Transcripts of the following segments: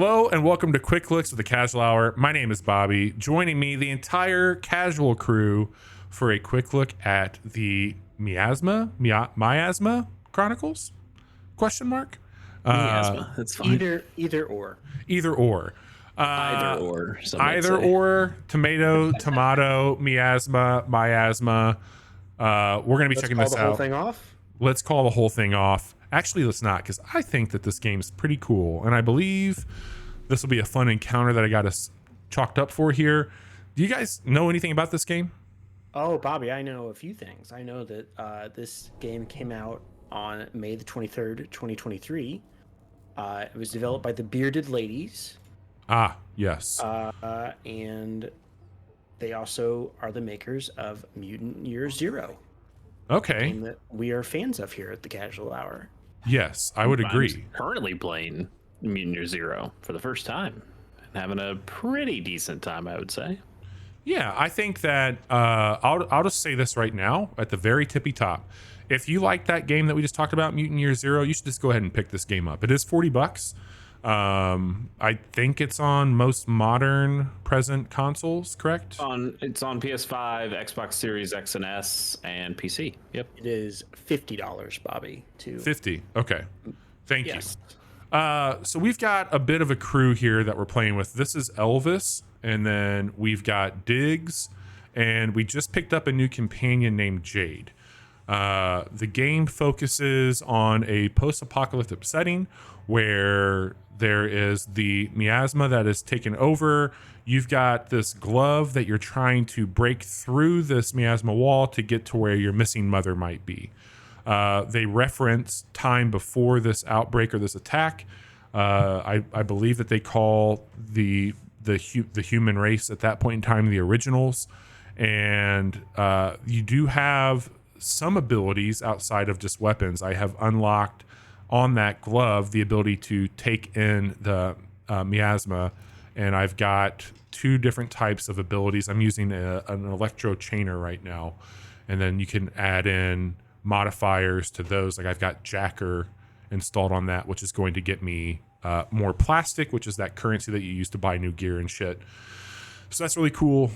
Hello and welcome to Quick Looks with the Casual Hour. My name is Bobby. Joining me, the entire casual crew for a quick look at the Miasma Chronicles? Question mark? Miasma. That's fine. Either or. Either or. Either or. Either or. Tomato, miasma. We're going to be checking this out. Let's call the whole thing off? Let's call the whole thing off. Actually, let's not, because I think that this game's pretty cool, and I believe this will be a fun encounter that I got us chalked up for here. Do you guys know anything about this game? Oh, Bobby, I know a few things. I know that this game came out on May the 23rd, 2023. It was developed by the Bearded Ladies. Ah, yes. And they also are the makers of Mutant Year Zero. Okay. A game that we are fans of here at the Casual Hour. Yes, I would agree. I'm currently playing Mutant Year Zero for the first time and having a pretty decent time, I would say. Yeah, I think that I'll just say this right now at the very tippy top. If you like that game that we just talked about, Mutant Year Zero, you should just go ahead and pick this game up. It is $40. I think it's on most modern present consoles, correct? It's on PS5, Xbox Series X and S, and PC. Yep. It is $50, Bobby. 50. Okay. Thank you. Yes. So we've got a bit of a crew here that we're playing with. This is Elvis, and then we've got Diggs, and we just picked up a new companion named Jade. The game focuses on a post-apocalyptic setting where there is the miasma that is taken over. You've got this glove that you're trying to break through this miasma wall to get to where your missing mother might be. They reference time before this outbreak or this attack. I believe that they call the human race at that point in time the originals. And you do have some abilities outside of just weapons. I have unlocked on that glove the ability to take in the miasma, and I've got two different types of abilities. I'm using an electro chainer right now, and then you can add in modifiers to those. Like I've got Jacker installed on that, which is going to get me more plastic, which is that currency that you use to buy new gear and shit. So that's really cool.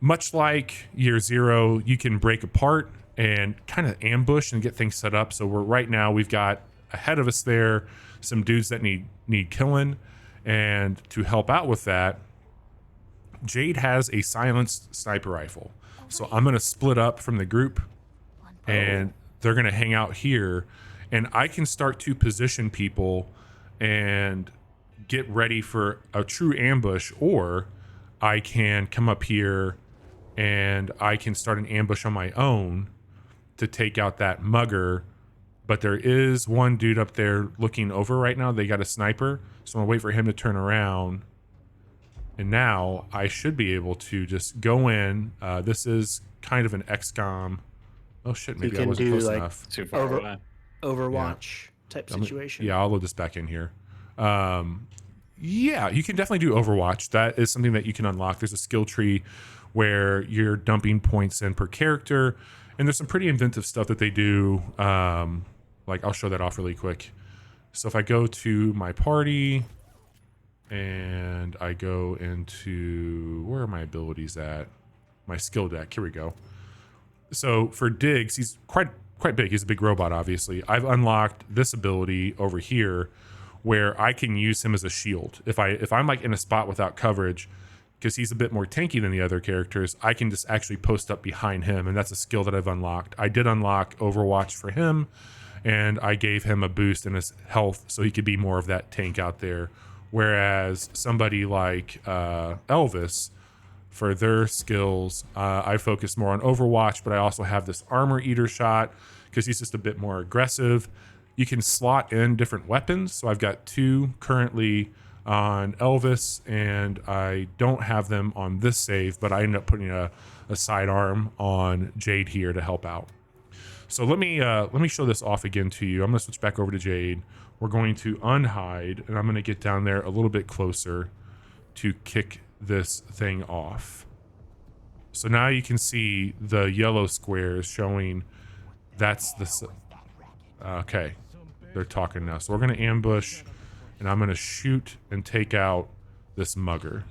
Much like Year Zero, you can break apart and kind of ambush and get things set up. So we've got ahead of us there some dudes that need killing, and to help out with that, Jade has a silenced sniper rifle. So I'm gonna split up from the group, and they're gonna hang out here, and I can start to position people and get ready for a true ambush, or I can come up here and I can start an ambush on my own to take out that mugger. But there is one dude up there looking over right now. They got a sniper, so I'm gonna wait for him to turn around, and now I should be able to just go in. This is kind of an XCOM. Oh shit, maybe I wasn't close enough. Too far away. Overwatch type situation. I'll load this back in here. Yeah, you can definitely do Overwatch. That is something that you can unlock. There's a skill tree where you're dumping points in per character, and there's some pretty inventive stuff that they do. Like I'll show that off really quick. So if I go to my party and I go into, where are my abilities at? My skill deck, here we go. So for Diggs, he's quite big. He's a big robot, obviously. I've unlocked this ability over here where I can use him as a shield. If I'm like in a spot without coverage, because he's a bit more tanky than the other characters, I can just actually post up behind him, and that's a skill that I've unlocked. I did unlock Overwatch for him, and I gave him a boost in his health so he could be more of that tank out there. Whereas somebody like Elvis, for their skills, I focus more on Overwatch, but I also have this armor eater shot because he's just a bit more aggressive. You can slot in different weapons. So I've got two currently on Elvis, and I don't have them on this save, but I ended up putting a sidearm on Jade here to help out. So let me show this off again to you. I'm gonna switch back over to Jade. We're going to unhide, and I'm gonna get down there a little bit closer to kick this thing off. So now you can see the yellow squares showing that's the, okay, they're talking now. So we're gonna ambush and I'm going to shoot and take out this mugger.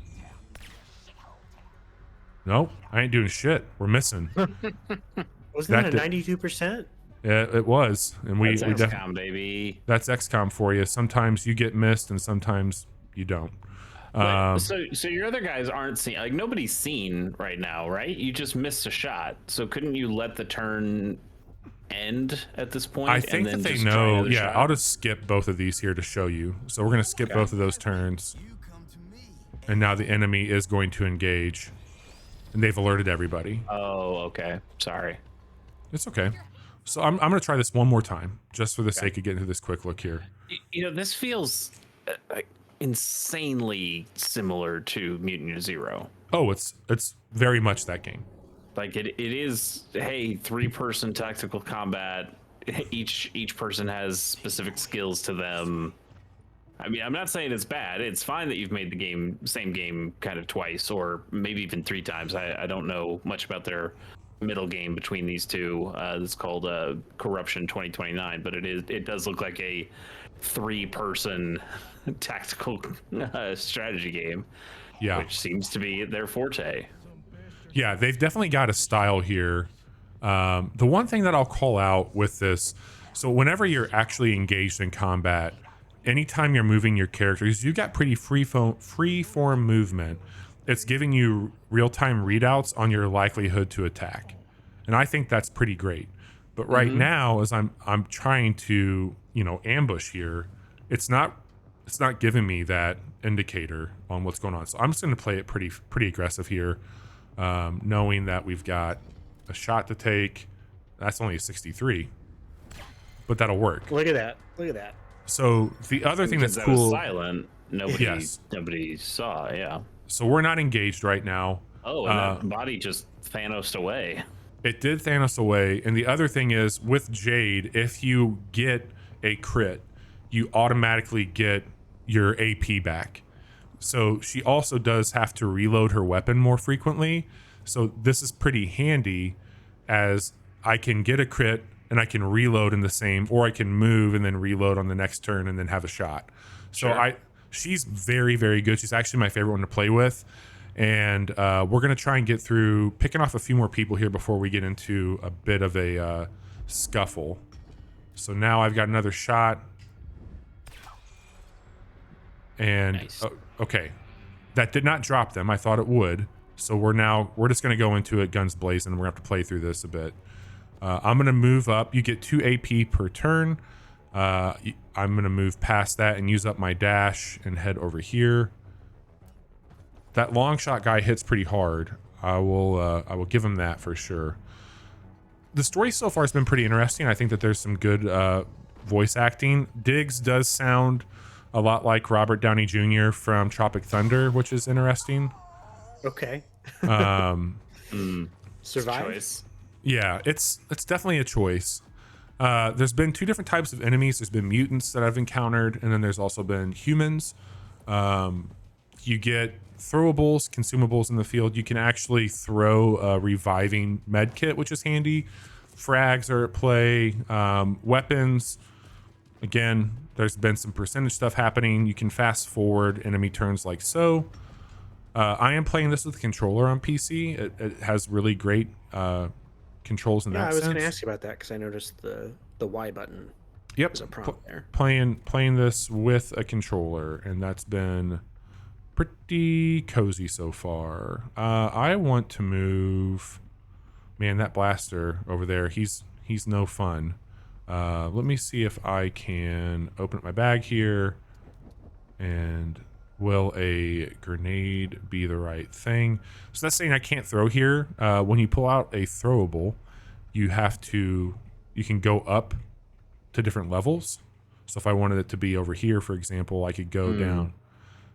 Nope, I ain't doing shit. We're missing. Wasn't that a 92%? Yeah, it was, and That's XCOM, baby. That's XCOM for you. Sometimes you get missed, and sometimes you don't. So your other guys aren't seen. Like nobody's seen right now, right? You just missed a shot. So couldn't you let the turn end at this point? I think that they know. Yeah, I'll just skip both of these here to show you. So we're gonna skip both of those turns, and now the enemy is going to engage, and they've alerted everybody. Oh, okay. Sorry. It's okay. So I'm gonna try this one more time, just for the sake of getting to this quick look here. You know, this feels like insanely similar to Mutant Year Zero. Oh, it's very much that game. Like it is. Hey, 3-person tactical combat. Each person has specific skills to them. I mean, I'm not saying it's bad. It's fine that you've made the same game kind of twice, or maybe even 3 times. I don't know much about their middle game between these two. It's called Corruption 2029, but it does look like a 3-person tactical strategy game. Yeah, which seems to be their forte. Yeah, they've definitely got a style here. The one thing that I'll call out with this, so whenever you're actually engaged in combat, anytime you're moving your characters, you got pretty free form movement. It's giving you real-time readouts on your likelihood to attack, and I think that's pretty great. But right now, as I'm trying to ambush here, it's not giving me that indicator on what's going on. So I'm just going to play it pretty aggressive here, knowing that we've got a shot to take. That's only a 63, but that'll work. Look at that. Look at that. So the other thing that's that cool. Was silent. Nobody saw. Yeah. So we're not engaged right now. Oh, and that body just Thanos'd away. It did Thanos away. And the other thing is with Jade, if you get a crit, you automatically get your AP back. So she also does have to reload her weapon more frequently. So this is pretty handy, as I can get a crit and I can reload in the same, or I can move and then reload on the next turn and then have a shot. So Sure. She's very, very good. She's actually my favorite one to play with. And we're going to try and get through picking off a few more people here before we get into a bit of a scuffle. So now I've got another shot. And Nice. Okay, that did not drop them. I thought it would. So we're just going to go into it guns blazing. We're going to have to play through this a bit. I'm going to move up. You get 2 AP per turn. I'm going to move past that and use up my dash and head over here. That long shot guy hits pretty hard. I will give him that for sure. The story so far has been pretty interesting. I think that there's some good voice acting. Diggs does sound a lot like Robert Downey Jr. from Tropic Thunder, which is interesting. Okay. Survive. Choice. Yeah, it's definitely a choice. There's been 2 different types of enemies. There's been mutants that I've encountered, and then there's also been humans. You get throwables, consumables in the field. You can actually throw a reviving med kit, which is handy. Frags are at play. Weapons. Again, there's been some percentage stuff happening. You can fast forward enemy turns like so. I am playing this with a controller on PC. It has really great controls in that sense. I was going to ask you about that because I noticed the Y button. Yep. There's a prompt there. Playing this with a controller, and that's been pretty cozy so far. I want to move. Man, that blaster over there, he's no fun. Let me see if I can open up my bag here. And will a grenade be the right thing? So that's saying I can't throw here. When you pull out a throwable, you can go up to different levels. So if I wanted it to be over here, for example, I could go down.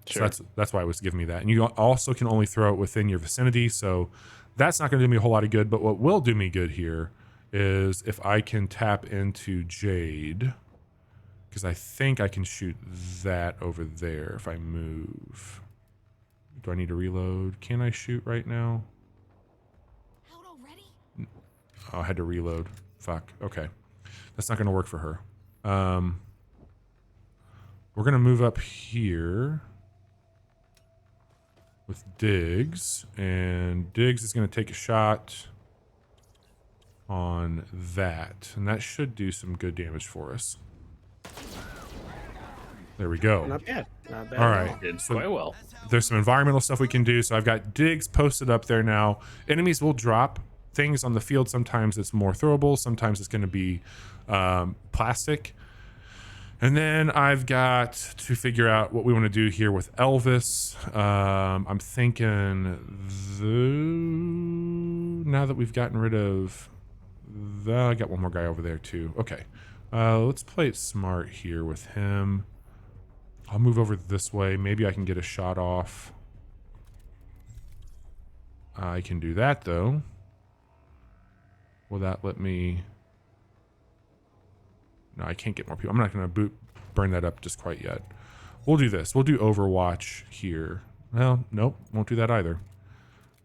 Sure. So that's why it was giving me that. And you also can only throw it within your vicinity. So that's not going to do me a whole lot of good. But what will do me good here is if I can tap into Jade, because I think I can shoot that over there if I move. Do I need to reload? Can I shoot right now? Out already? Oh, I had to reload. Fuck. Okay. That's not going to work for her. We're we're going to move up here with Diggs, and Diggs is going to take a shot on that, and that should do some good damage for us. There we go. Not bad. Not bad. All at right. Did So quite well. there's some environmental stuff we can do. So I've got Diggs posted up there now. Enemies will drop things on the field. Sometimes it's more throwable. Sometimes it's going to be plastic. And then I've got to figure out what we want to do here with Elvis. I'm thinking, now that we've gotten rid of I got one more guy over there too. Okay. Let's play it smart here with him. I'll move over this way. Maybe I can get a shot off. I can do that though. Will that let me? No, I can't get more people. I'm not going to burn that up just quite yet. We'll do this. We'll do Overwatch here. Well, nope. Won't do that either.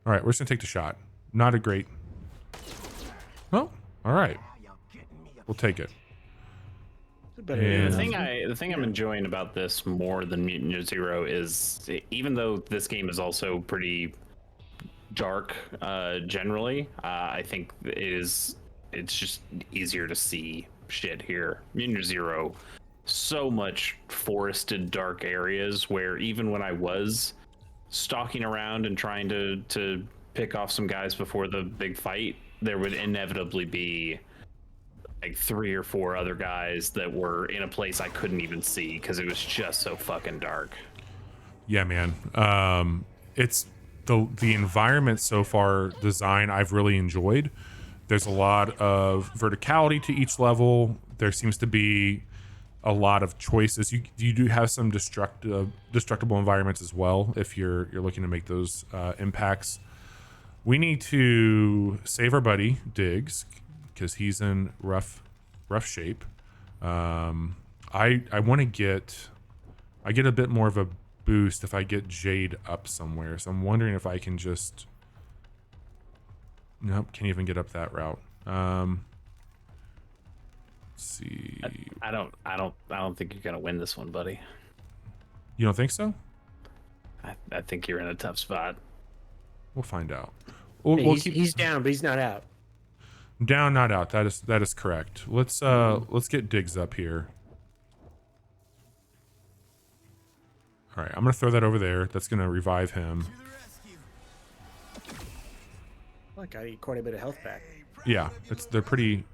All right, we're just going to take the shot. Not a great... Well, all right. We'll take it. Better And- The thing I'm enjoying about this more than Mutant Year Zero is, even though this game is also pretty dark generally, I think it's just easier to see shit here. Mutant Year Zero, so much forested dark areas where even when I was stalking around and trying to pick off some guys before the big fight, there would inevitably be like 3 or 4 other guys that were in a place I couldn't even see because it was just so fucking dark. Yeah, man. It's the environment so far design I've really enjoyed. There's a lot of verticality to each level. There seems to be a lot of choices. You do have some destructible environments as well if you're looking to make those impacts. We need to save our buddy Diggs because he's in rough shape. I want to get a bit more of a boost if I get Jade up somewhere. So I'm wondering if I can just... Nope, can't even get up that route. Let's see. I don't think you're gonna win this one, buddy. You don't think so? I think you're in a tough spot. We'll find out. Hey, We'll he's down, but he's not out. down, not out. That is correct. Let's get Diggs up here. All right, I'm gonna throw that over there. That's gonna revive him. Look, I get quite a bit of health back. Yeah, they're pretty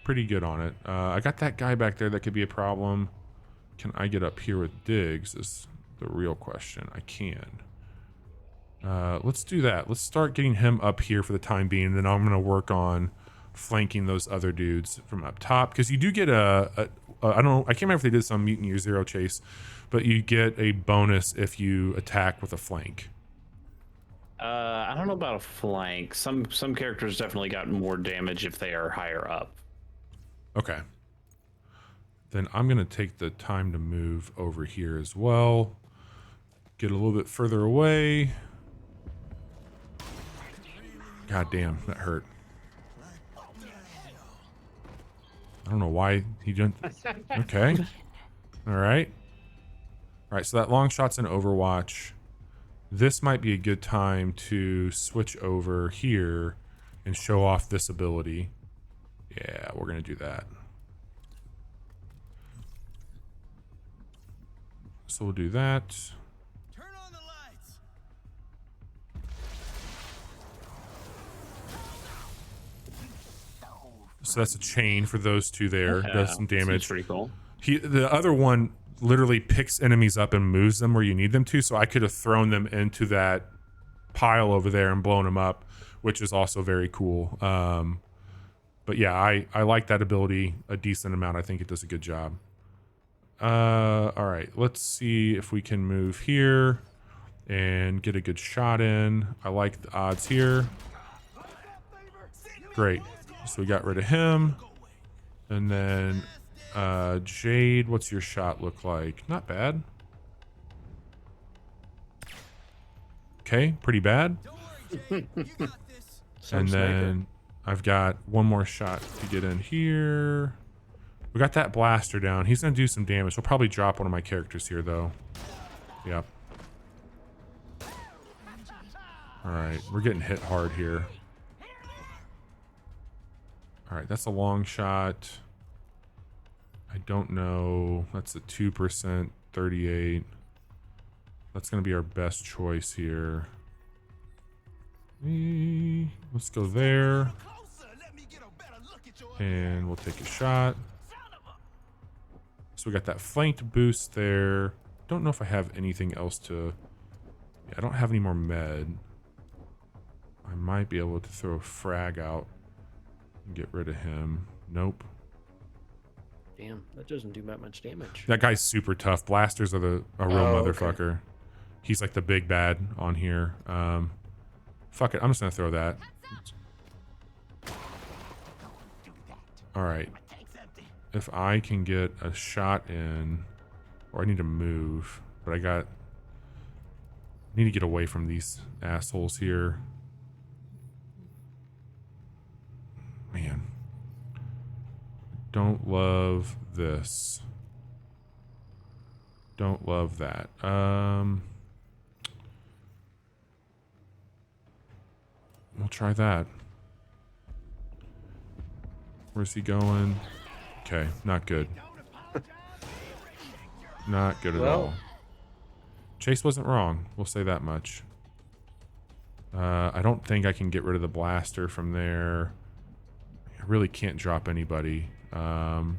good on it. I got that guy back there that could be a problem. Can I get up here with Diggs is the real question. I can. Let's do that. Let's start getting him up here for the time being, and then I'm gonna work on flanking those other dudes from up top, because you do get I can't remember if they did this on Mutant Year Zero Chase, but you get a bonus if you attack with a flank. I don't know about a flank. Some characters definitely got more damage if they are higher up. Okay. Then I'm gonna take the time to move over here as well. Get a little bit further away. God damn, that hurt. I don't know why he didn't. Okay. All right. All right, so that long shot's in Overwatch. This might be a good time to switch over here and show off this ability. Yeah, we're gonna do that. So we'll do that. Turn on the lights. So that's a chain for those two there. Does some Seems damage. pretty cool. The other one literally picks enemies up and moves them where you need them to. So I could have thrown them into that pile over there and blown them up, which is also very cool. But yeah, I like that ability a decent amount. I think it does a good job. All right, let's see if we can move here and get a good shot in. I like the odds here. Great. So we got rid of him. And then Jade, what's your shot look like? Not bad. Okay, pretty bad. You got this. And then I've got one more shot to get in here. We got that blaster down. He's going to do some damage. We'll probably drop one of my characters here, though. Yep. All right, we're getting hit hard here. All right, that's a long shot. I don't know. That's a 2%, 38. That's going to be our best choice here. Let's go there. And we'll take a shot. So we got that flanked boost there. Don't know if I have anything else to... Yeah, I don't have any more med. I might be able to throw a frag out and get rid of him. Nope. Damn, that doesn't do that much damage. That guy's super tough. Blasters are a real motherfucker. Okay. He's like the big bad on here. Fuck it. I'm just going to throw that. All right. If I can get a shot in, or I need to move, but I need to get away from these assholes here. Man. Don't love this. Don't love that. We'll try that. Where's he going? Okay, not good. Not good at all. Chase wasn't wrong. We'll say that much. I don't think I can get rid of the blaster from there. I really can't drop anybody. Well,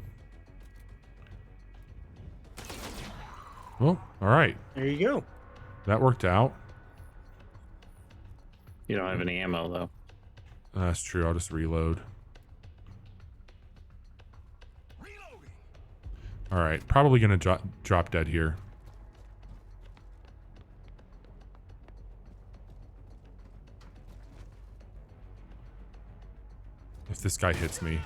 all right. There you go. That worked out. You don't have any ammo, though. That's true. I'll just reload. All right. Probably going to drop dead here. If this guy hits me.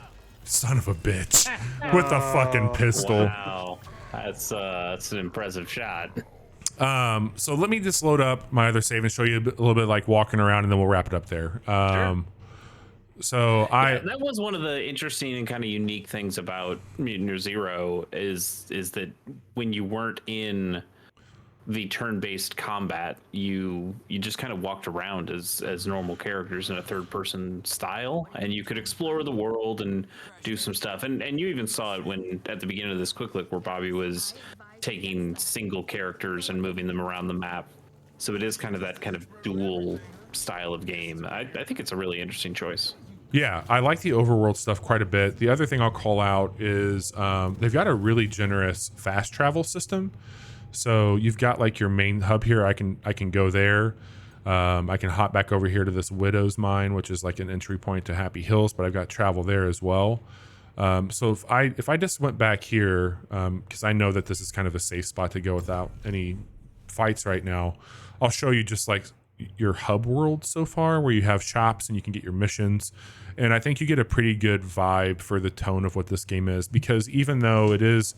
Son of a bitch. With a fucking pistol. Wow. That's an impressive shot. So let me just load up my other save and show you a little bit like walking around, and then we'll wrap it up there. Sure. So that was one of the interesting and kind of unique things about Mutant Year Zero is that when you weren't in the turn-based combat, you just kind of walked around as normal characters in a third-person style, and you could explore the world and do some stuff. And you even saw it when at the beginning of this quick look where Bobby was taking single characters and moving them around the map. So it is kind of that kind of dual style of game. I think it's a really interesting choice. Yeah, I like the overworld stuff quite a bit. The other thing I'll call out is they've got a really generous fast travel system. So you've got like your main hub here. I can go there. I can hop back over here to this Widow's Mine, which is like an entry point to Happy Hills, but I've got travel there as well. So if I just went back here, because I know that this is kind of a safe spot to go without any fights right now, I'll show you just like your hub world so far, where you have shops and you can get your missions. And I think you get a pretty good vibe for the tone of what this game is, because even though it is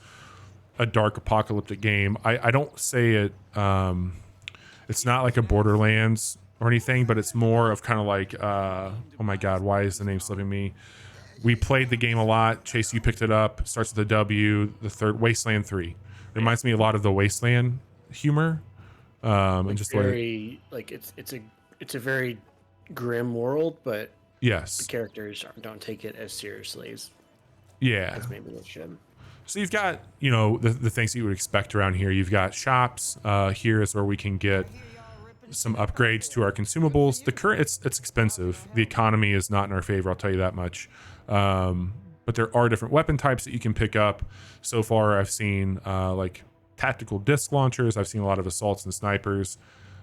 a dark apocalyptic game, I don't say it, it's not like a Borderlands or anything, but it's more of kind of like, oh my God, why is the name slipping me? We played the game a lot. Chase, you picked it up. Starts with a W. The third, Wasteland 3. Reminds me a lot of the Wasteland humor. And just very like it's a very grim world, but yes, the characters don't take it as seriously as maybe they should. So you've got, you know, the things that you would expect around here. You've got shops. Here is where we can get some upgrades to our consumables. It's expensive. The economy is not in our favor, I'll tell you that much. But there are different weapon types that you can pick up. So far, I've seen like tactical disc launchers. I've seen a lot of assaults and snipers.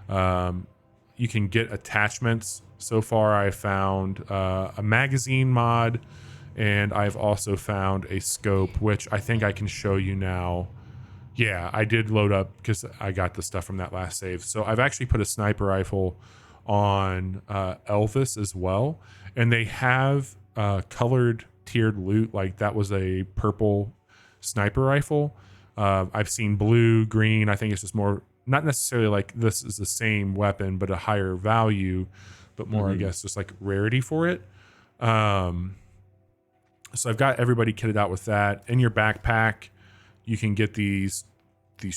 You can get attachments. So far, I found a magazine mod, and I've also found a scope, which I think I can show you now. Yeah, I did load up because I got the stuff from that last save. So I've actually put a sniper rifle on Elvis as well, and they have colored tiered loot. Like that was a purple sniper rifle. I've seen blue, green. I think it's just more, not necessarily like this is the same weapon, but a higher value, but more, I guess, just like rarity for it. So I've got everybody kitted out with that. In your backpack, you can get these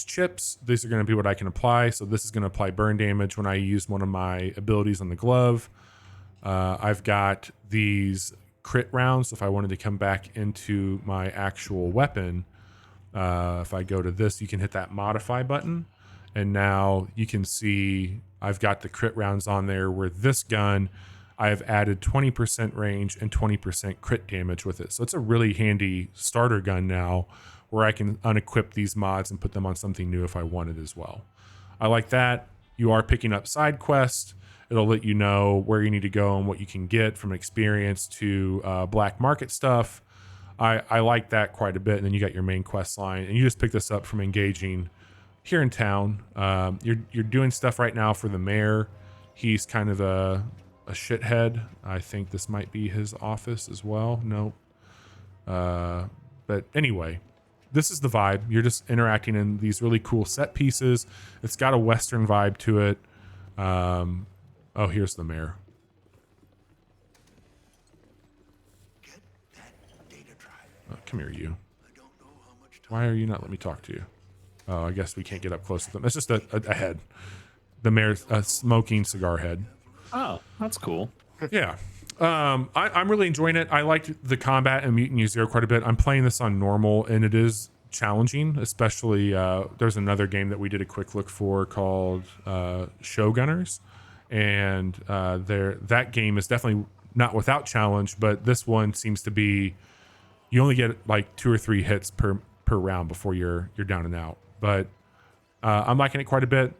chips. These are going to be what I can apply. So this is going to apply burn damage when I use one of my abilities on the glove. I've got these crit rounds. If I wanted to come back into my actual weapon, if I go to this, you can hit that modify button. And now you can see I've got the crit rounds on there, where this gun, I have added 20% range and 20% crit damage with it. So it's a really handy starter gun now, where I can unequip these mods and put them on something new if I wanted as well. I like that. You are picking up side quests. It'll let you know where you need to go and what you can get from experience to black market stuff. I like that quite a bit. And then you got your main quest line, and you just pick this up from engaging here in town. You're doing stuff right now for the mayor. He's kind of a shithead. I think this might be his office as well. Nope. But anyway, this is the vibe. You're just interacting in these really cool set pieces. It's got a Western vibe to it. Oh, here's the mayor. Oh, come here, you. Why are you not letting me talk to you? Oh, I guess we can't get up close to them. It's just a head. The mayor's a smoking cigar head. Oh, that's cool. Yeah. I'm really enjoying it. I liked the combat in Mutant Year Zero quite a bit. I'm playing this on normal, and it is challenging, especially there's another game that we did a quick look for called Showgunners, and that game is definitely not without challenge, but this one seems to be, you only get like 2 or 3 hits per round before you're down and out. But I'm liking it quite a bit.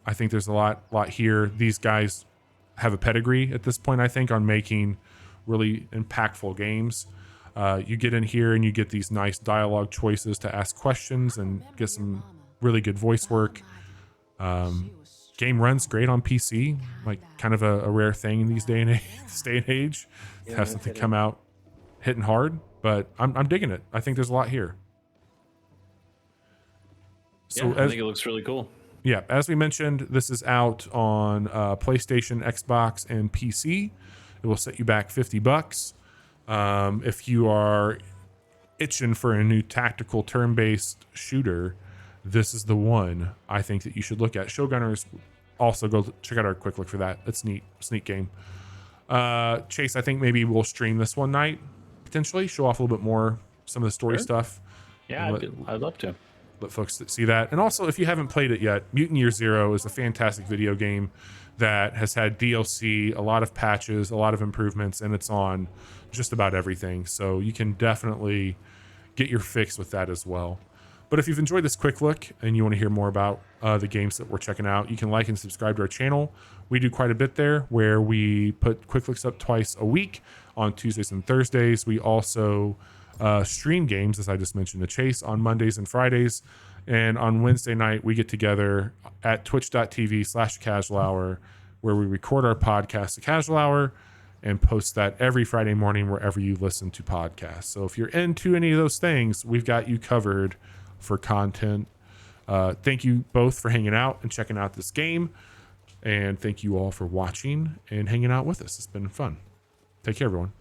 I think there's a lot here. These guys have a pedigree at this point, I think, on making really impactful games. You get in here and you get these nice dialogue choices to ask questions and get some really good voice work. Game runs great on PC, like kind of a rare thing in these day and age to have something come out hitting hard. But I'm digging it. I think there's a lot here. So Yeah, I think it looks really cool. Yeah, as we mentioned, this is out on PlayStation, Xbox, and PC. It will set you back $50. If you are itching for a new tactical turn-based shooter, this is the one I think that you should look at. Showgunners, also go check out our quick look for that. It's neat, sneak game. Chase, I think maybe we'll stream this one night, potentially show off a little bit more some of the story stuff. Yeah, I'd love to. Let folks see that. And also, if you haven't played it yet, Mutant Year Zero is a fantastic video game that has had DLC, a lot of patches, a lot of improvements, and it's on just about everything. So you can definitely get your fix with that as well. But if you've enjoyed this quick look and you want to hear more about the games that we're checking out, you can like and subscribe to our channel. We do quite a bit there, where we put quick looks up twice a week on Tuesdays and Thursdays. We also stream games, as I just mentioned, to Chase on Mondays and Fridays. And on Wednesday night, we get together at twitch.tv/casual hour, where we record our podcast, The Casual Hour, and post that every Friday morning wherever you listen to podcasts. So if you're into any of those things, we've got you covered for content. Thank you both for hanging out and checking out this game. And thank you all for watching and hanging out with us. It's been fun. Take care, everyone.